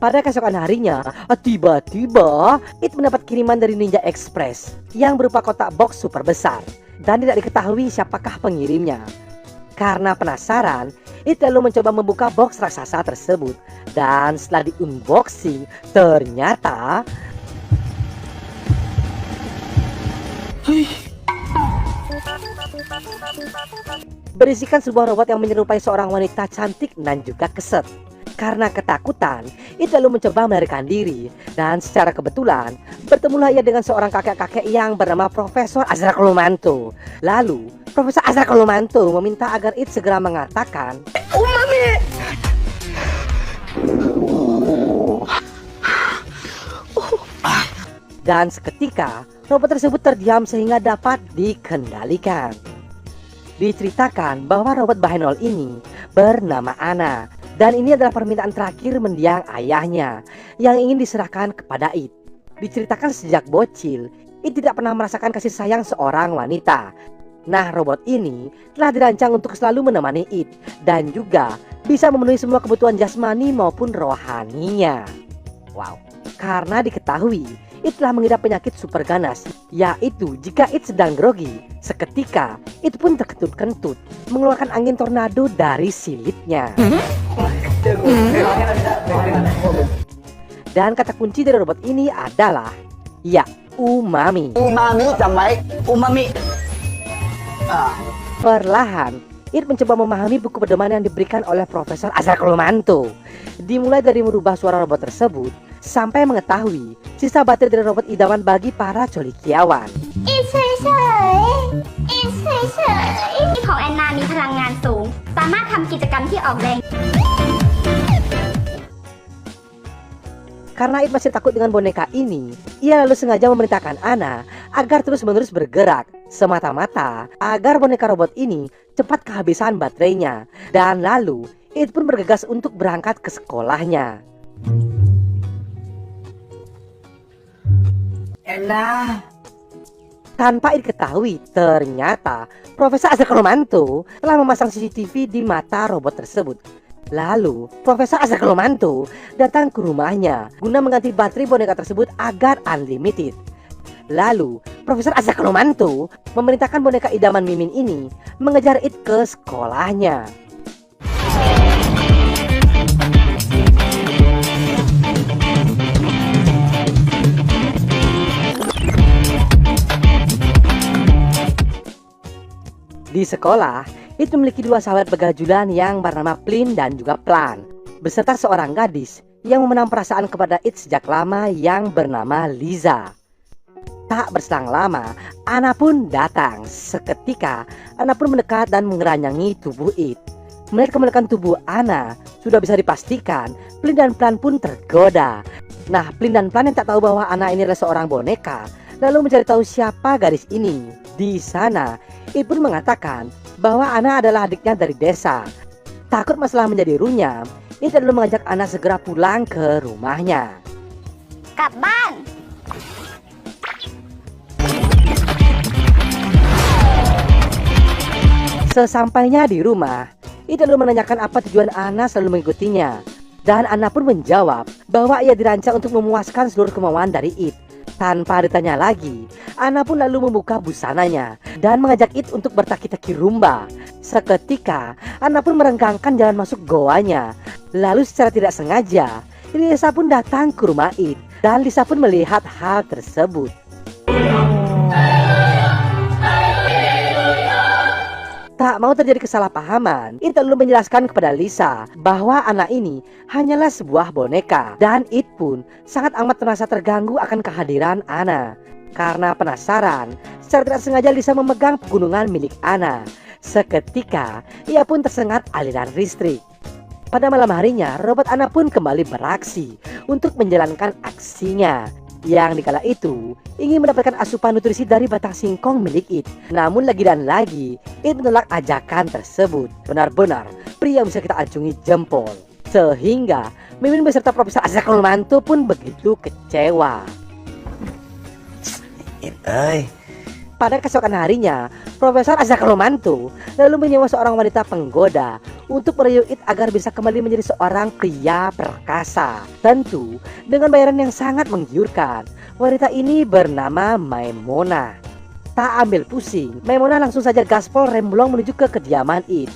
Pada keesokan harinya, tiba-tiba It mendapat kiriman dari Ninja Express yang berupa kotak box super besar dan tidak diketahui siapakah pengirimnya. Karena penasaran, It lalu mencoba membuka box raksasa tersebut dan setelah di-unboxing ternyata berisikan sebuah robot yang menyerupai seorang wanita cantik dan juga keset. Karena ketakutan, It lalu mencoba melarikan diri dan secara kebetulan bertemulah ia dengan seorang kakek-kakek yang bernama Profesor Azra Kolomanto. Lalu, Profesor Azra Kolomanto meminta agar It segera mengatakan "Umami!" Dan seketika, robot tersebut terdiam sehingga dapat dikendalikan. Diceritakan bahwa robot Bahenol ini bernama Ana. Dan ini adalah permintaan terakhir mendiang ayahnya yang ingin diserahkan kepada It. Diceritakan sejak bocil, It tidak pernah merasakan kasih sayang seorang wanita. Nah, robot ini telah dirancang untuk selalu menemani It dan juga bisa memenuhi semua kebutuhan jasmani maupun rohaninya. Wow, karena diketahui It telah mengidap penyakit super ganas, yaitu jika It sedang grogi, seketika It pun terkentut-kentut, mengeluarkan angin tornado dari silitnya. Dan kata kunci dari robot ini adalah ya, umami. Umami, jamai, umami. Perlahan, It mencoba memahami buku pedoman yang diberikan oleh Profesor Azra Kolomanto. Dimulai dari merubah suara robot tersebut sampai mengetahui sisa baterai dari robot idaman bagi para colikiawan. ของแอนนามีพลังงานสูงสามารถทำกิจกรรมที่ออกแรง Karena It masih takut dengan boneka ini, ia lalu sengaja memerintahkan Ana agar terus-menerus bergerak, semata-mata agar boneka robot ini cepat kehabisan baterainya. Dan lalu It pun bergegas untuk berangkat ke sekolahnya. Ena. Tanpa It ketahui, ternyata Profesor Azra Kolomanto telah memasang CCTV di mata robot tersebut. Lalu, Profesor Azra Kolomanto datang ke rumahnya guna mengganti baterai boneka tersebut agar unlimited. Lalu, Profesor Azra Kolomanto memerintahkan boneka idaman Mimin ini mengejar It ke sekolahnya. Di sekolah, It memiliki dua sahabat begajulan yang bernama Plin dan juga Plan, beserta seorang gadis yang memenang perasaan kepada It sejak lama yang bernama Liza. Tak berselang lama, Ana pun datang. Seketika, Ana pun mendekat dan mengeranyangi tubuh It. Melihat kemelekan tubuh Ana, sudah bisa dipastikan Plin dan Plan pun tergoda. Nah, Plin dan Plan yang tak tahu bahwa Ana ini adalah seorang boneka, lalu mencari tahu siapa gadis ini. Di sana, It pun mengatakan bahwa Ana adalah adiknya dari desa. Takut masalah menjadi runyam, It lalu mengajak Ana segera pulang ke rumahnya. กลับบ้าน Sesampainya di rumah, It lalu menanyakan apa tujuan Ana selalu mengikutinya. Dan Ana pun menjawab bahwa ia dirancang untuk memuaskan seluruh kemauan dari It. Tanpa ditanya lagi, Ana pun lalu membuka busananya dan mengajak It untuk bertaki-taki rumba. Seketika, Ana pun merenggangkan jalan masuk goanya. Lalu secara tidak sengaja, Lisa pun datang ke rumah It dan Lisa pun melihat hal tersebut. Tak mau terjadi kesalahpahaman, It lalu menjelaskan kepada Lisa bahwa anak ini hanyalah sebuah boneka. Dan It pun sangat amat merasa terganggu akan kehadiran Ana. Karena penasaran, secara tidak sengaja Lisa memegang pegunungan milik Ana. Seketika, ia pun tersengat aliran listrik. Pada malam harinya, robot Ana pun kembali beraksi untuk menjalankan aksinya. Yang dikala itu ingin mendapatkan asupan nutrisi dari batang singkong milik It. Namun lagi dan lagi, It menolak ajakan tersebut. Benar-benar pria yang bisa kita acungi jempol. Sehingga Mimin beserta Profesor Azra Kolomanto pun begitu kecewa. It ơi, Pada keesokan harinya, Profesor Azakalomanto lalu menyewa seorang wanita penggoda untuk merayu It agar bisa kembali menjadi seorang pria perkasa. Tentu dengan bayaran yang sangat menggiurkan. Wanita ini bernama Maimuna. Tak ambil pusing, Maimuna langsung saja gaspol remblong menuju ke kediaman It.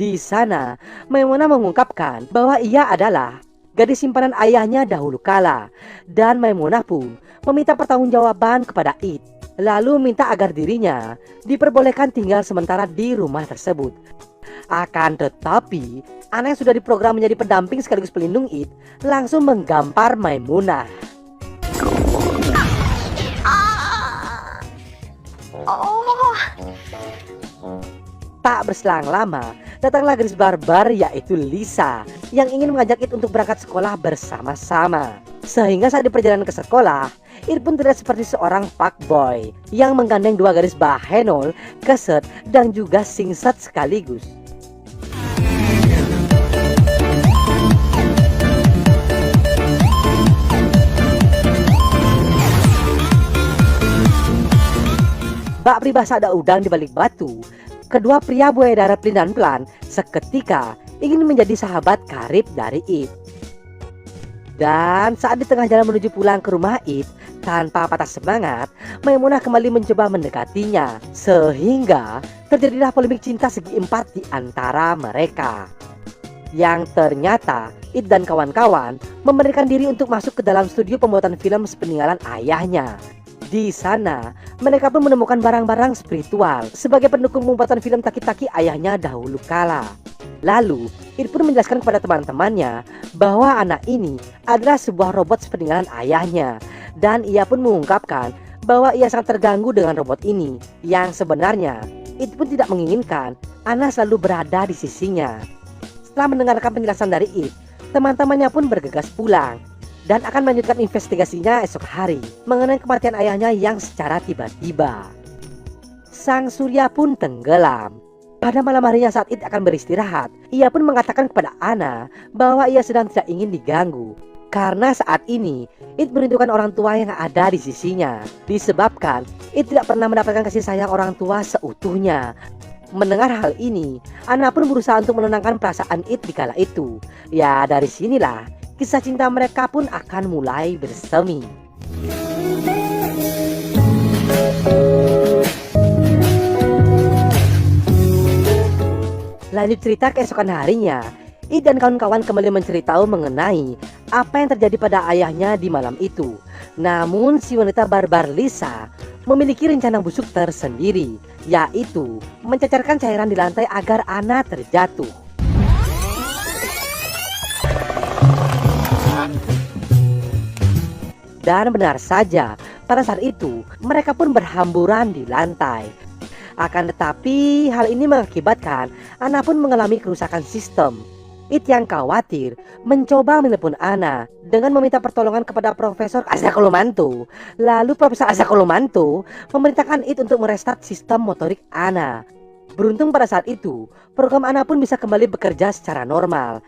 Di sana, Maimuna mengungkapkan bahwa ia adalah gadis simpanan ayahnya dahulu kala, dan Maimunah pun meminta pertanggungjawaban kepada It, lalu minta agar dirinya diperbolehkan tinggal sementara di rumah tersebut. Akan tetapi, anak yang sudah diprogram menjadi pendamping sekaligus pelindung It langsung menggampar Maimunah. Tak berselang lama, datanglah gadis barbar yaitu Lisa yang ingin mengajak It untuk berangkat sekolah bersama-sama. Sehingga saat di perjalanan ke sekolah, It pun terlihat seperti seorang fuckboy yang menggandeng dua gadis bahenol, keset, dan juga singset sekaligus. Bak pribahasa ada udang di balik batu. Kedua pria buaya darat Plin dan Plan seketika ingin menjadi sahabat karib dari It. Dan saat di tengah jalan menuju pulang ke rumah It, tanpa patah semangat, Maimunah kembali mencoba mendekatinya. Sehingga terjadilah polemik cinta segi empat di antara mereka. Yang ternyata It dan kawan-kawan memberikan diri untuk masuk ke dalam studio pembuatan film sepeninggalan ayahnya. Di sana, mereka pun menemukan barang-barang spiritual sebagai pendukung pembuatan film Taki-Taki ayahnya dahulu kala. Lalu, It pun menjelaskan kepada teman-temannya bahwa anak ini adalah sebuah robot sepeninggalan ayahnya. Dan ia pun mengungkapkan bahwa ia sangat terganggu dengan robot ini, yang sebenarnya It pun tidak menginginkan Ana selalu berada di sisinya. Setelah mendengarkan penjelasan dari It, teman-temannya pun bergegas pulang dan akan melanjutkan investigasinya esok hari mengenai kematian ayahnya yang secara tiba-tiba. Sang surya pun tenggelam. Pada malam harinya saat It akan beristirahat, ia pun mengatakan kepada Ana bahwa ia sedang tidak ingin diganggu. Karena saat ini, It merindukan orang tua yang ada di sisinya. Disebabkan, It tidak pernah mendapatkan kasih sayang orang tua seutuhnya. Mendengar hal ini, Ana pun berusaha untuk menenangkan perasaan It di kala itu. Ya, dari sinilah kisah cinta mereka pun akan mulai bersemi. Lanjut cerita keesokan harinya, It dan kawan-kawan kembali menceritakan mengenai apa yang terjadi pada ayahnya di malam itu. Namun si wanita barbar Lisa memiliki rencana busuk tersendiri, yaitu mencacarkan cairan di lantai agar Ana terjatuh. Dan benar saja, pada saat itu mereka pun berhamburan di lantai. Akan tetapi hal ini mengakibatkan Ana pun mengalami kerusakan sistem. It yang khawatir mencoba menelepon Ana dengan meminta pertolongan kepada Profesor Azakalomanto. Lalu Profesor Azakalomanto memerintahkan It untuk merestart sistem motorik Ana. Beruntung pada saat itu program Ana pun bisa kembali bekerja secara normal.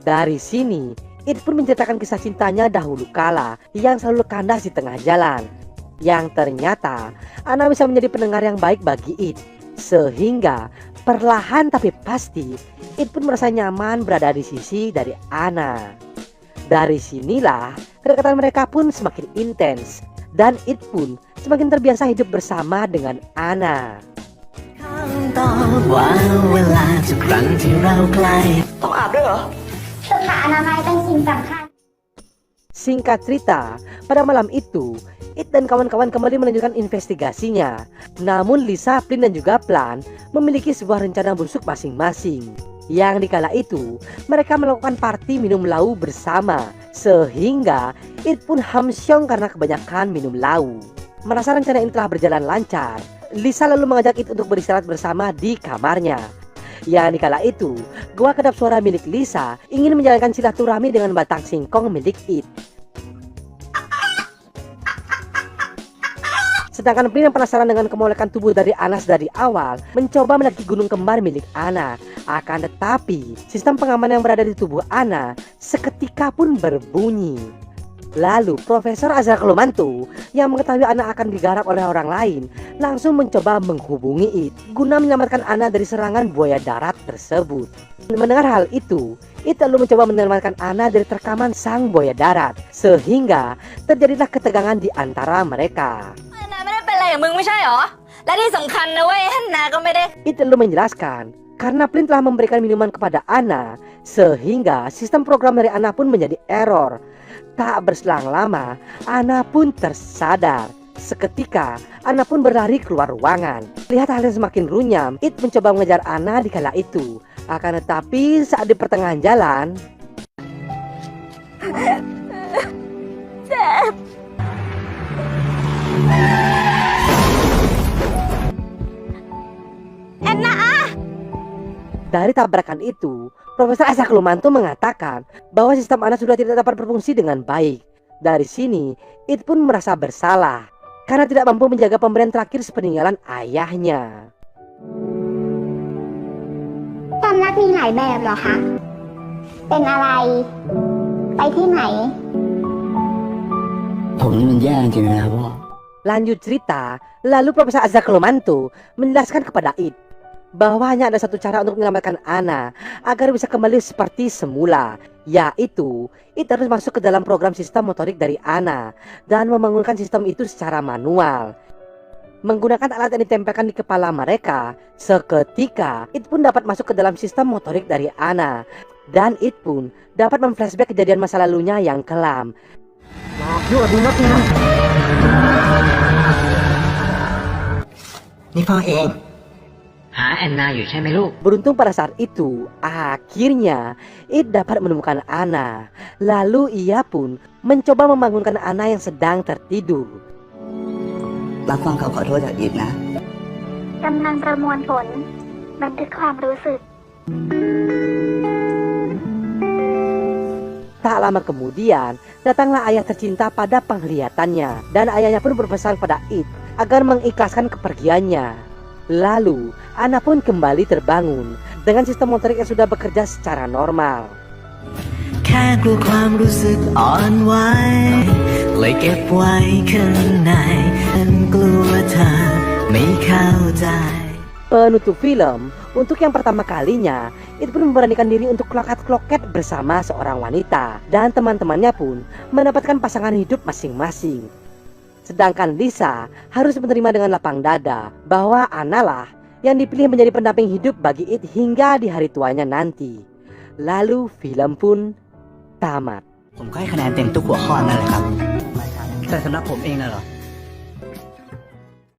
Dari sini, It pun menceritakan kisah cintanya dahulu kala yang selalu kandas di tengah jalan. Yang ternyata, Ana bisa menjadi pendengar yang baik bagi It. Sehingga, perlahan tapi pasti, It pun merasa nyaman berada di sisi dari Ana. Dari sinilah, kedekatan mereka pun semakin intens. Dan It pun semakin terbiasa hidup bersama dengan Ana.ต้องอาบด้วยเหรอ สุขอนามัยเป็นสิ่งสำคัญ Singkat cerita, pada malam itu, It dan kawan-kawan kembali melanjutkan investigasinya. Namun Lisa, Plin dan juga Plan memiliki sebuah rencana busuk masing-masing. Yang dikala itu, mereka melakukan party minum lau bersama. Sehingga It pun hamsyong karena kebanyakan minum lau. Merasa rencana ini telah berjalan lancar, Lisa lalu mengajak It untuk beristirahat bersama di kamarnya. Yang dikala itu, gua kedap suara milik Lisa ingin menjalankan silaturahmi dengan batang singkong milik It. Sedangkan Plin yang penasaran dengan kemolekan tubuh dari Ana dari awal, mencoba mendaki gunung kembar milik Ana. Akan tetapi, sistem pengaman yang berada di tubuh Ana seketika pun berbunyi. Lalu Profesor Azra Kelumantu yang mengetahui Ana akan digarap oleh orang lain langsung mencoba menghubungi It guna menyelamatkan Ana dari serangan buaya darat tersebut. Mendengar hal itu, It lalu mencoba menyelamatkan Ana dari terkaman sang buaya darat, sehingga terjadilah ketegangan di antara mereka. ไม่ได้เป็นอะไรกับมึงไม่ใช่หรอ และที่สำคัญนะเว้ยฮันนาก็ไม่ได้ It lalu menjelaskan karena Plin telah memberikan minuman kepada Ana, sehingga sistem program dari Ana pun menjadi error. Tak berselang lama, Ana pun tersadar. Seketika, Ana pun berlari keluar ruangan. Lihat hal yang semakin runyam, It mencoba mengejar Ana di kala itu. Akan tetapi saat di pertengahan jalan, dari tabrakan itu, Profesor Azra Kelumantu mengatakan bahwa sistem Ana sudah tidak dapat berfungsi dengan baik. Dari sini, It pun merasa bersalah karena tidak mampu menjaga pemberian terakhir sepeninggalan ayahnya. ความรักมีหลายแบบเหรอคะ เป็นอะไร ไปที่ไหน ผมนี่มันแย่จริงๆนะครับพ่อ Lanjut cerita, lalu Profesor Azra Kelumantu menjelaskan kepada It bahwa hanya ada satu cara untuk menyelamatkan Ana agar bisa kembali seperti semula, yaitu It harus masuk ke dalam program sistem motorik dari Ana dan membangunkan sistem itu secara manual. Menggunakan alat yang ditempelkan di kepala mereka, seketika It pun dapat masuk ke dalam sistem motorik dari Ana, dan It pun dapat memflashback kejadian masa lalunya yang kelam.นี่พ่อเอง หาแอนนาอยู่ใช่ไหมลูก Beruntung pada saat itu, akhirnya It dapat menemukan Ana. Lalu ia pun mencoba membangunkan Ana yang sedang tertidur. รับฟังคำขอโทษจากอีฟนะ กำลังประมวลผล บันทึกความรู้สึก Tak lama kemudian, datanglah ayah tercinta pada penglihatannya, dan ayahnya pun berpesan pada It agar mengikhlaskan kepergiannya. Lalu, Ana pun kembali terbangun dengan sistem motorik yang sudah bekerja secara normal. แค่กลัวความรู้สึกอ่อนไหวเลยเก็บไว้ข้างในฉันกลัวเธอไม่เข้าใจ Penutup film, untuk yang pertama kalinya, It pun memberanikan diri untuk kloket-kloket bersama seorang wanita, dan teman-temannya pun mendapatkan pasangan hidup masing-masing. Sedangkan Lisa harus menerima dengan lapang dada bahwa Ana lah yang dipilih menjadi pendamping hidup bagi It hingga di hari tuanya nanti. Lalu film pun tamat. ผมก็ให้คะแนนเต็มทุกหัวข้อนั่นแหละครับ แต่สำหรับผมเองน่ะเหรอ